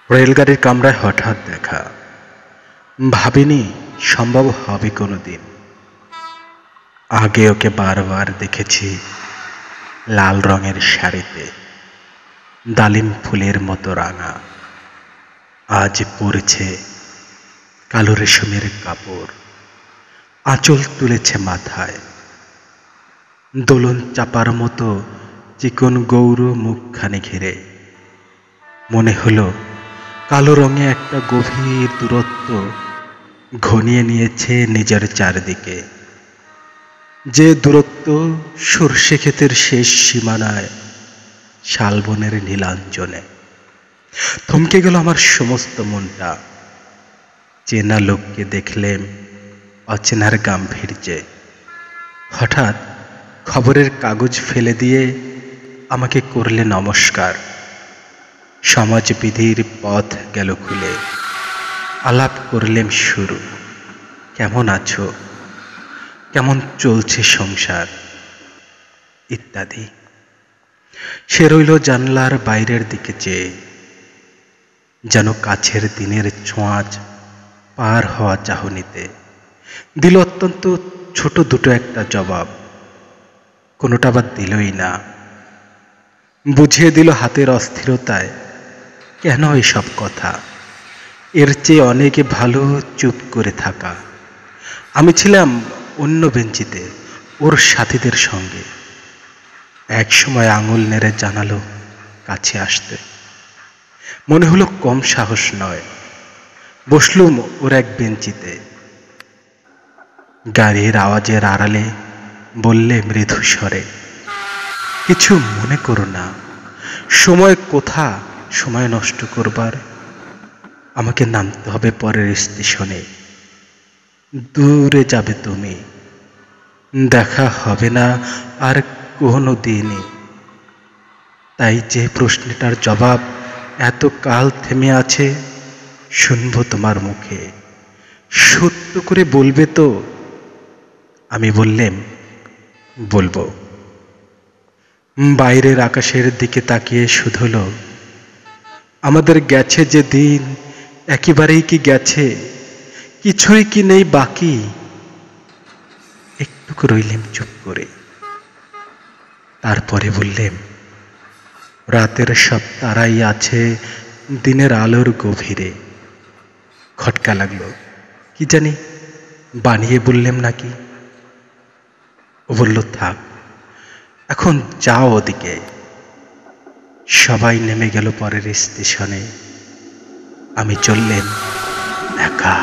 রেলগাড়ির কামরায় হঠাৎ দেখা, ভাবিনি সম্ভব হবে কোনোদিন। আগে ওকে বারবার দেখেছি লাল রঙের শাড়িতে, ডালিম ফুলের মতো রাঙা। আজ পরেছে কালো রেশমের কাপড়, আঁচল তুলেছে মাথায়, দোলন চাপার মতো চিকন গৌর মুখখানি ঘিরে। মনে হলো কালো রঙে একটা গভীর দূরত্ব ঘনিয়ে নিয়েছে নিজের চারিদিকে, যে দূরত্ব সর্ষে ক্ষেতের শেষ সীমানায় শালবনের নীলাঞ্জনে। থমকে গেল আমার সমস্ত মনটা। চেনা লোককে দেখলেম অচেনার গাম্ভীর্যে। হঠাৎ খবরের কাগজ ফেলে দিয়ে আমাকে করলে নমস্কার। সমাজবিধির পথ গেল খুলে। আলাপ করলেম শুরু। কেমন আছো, কেমন চলছে সংসার, ইত্যাদি। সে রইল জানলার বাইরের দিকে চেয়ে, যেন কাছের দিনের ছোঁয়াচ পার হওয়া চাহনিতে। দিল অত্যন্ত ছোট দুটো একটা জবাব, কোনোটা আবার দিলই না। বুঝিয়ে দিল হাতের অস্থিরতায় কেন এসব কথা। এর চেয়ে অনেক ভালো চুপ করে থাকা। আমি ছিলাম অন্য বেঞ্চিতে ওর সাথীদের সঙ্গে। এক সময় আঙুল নেড়ে জানালো কাছে আসতে। মনে হলো কম সাহস নয়। বসলুম ওর এক বেঞ্চিতে। গাড়ির আওয়াজের আড়ালে বললে মৃদু স্বরে, কিছু মনে করো না, সময় কোথা সময় নষ্ট করবার। আমাকে নামতে হবে পরের স্টেশনে। দূরে যাবে তুমি, দেখা হবে না আর কোনো দিনই। তাই যে প্রশ্নটার জবাব এত কাল থেমে আছে, শুনবো তোমার মুখে। সত্য করে বলবে তো? আমি বললেম বলবো। বাইরের আকাশের দিকে তাকিয়ে শুধলো, আমাদের গেছে যে দিন একেবারেই কি গেছে, কিছুই কি নেই বাকি। একটুকু রইলেম চুপ করে। তারপরে বললেম, রাতের সব তারাই আছে দিনের আলোর গভীরে। খটকা লাগলো, কি জানি বানিয়ে বললেম নাকি। ও বলল থাক, এখন যাও ওদিকে। সবাই নেমে গেল পরের স্টেশনে। আমি চললেম একা।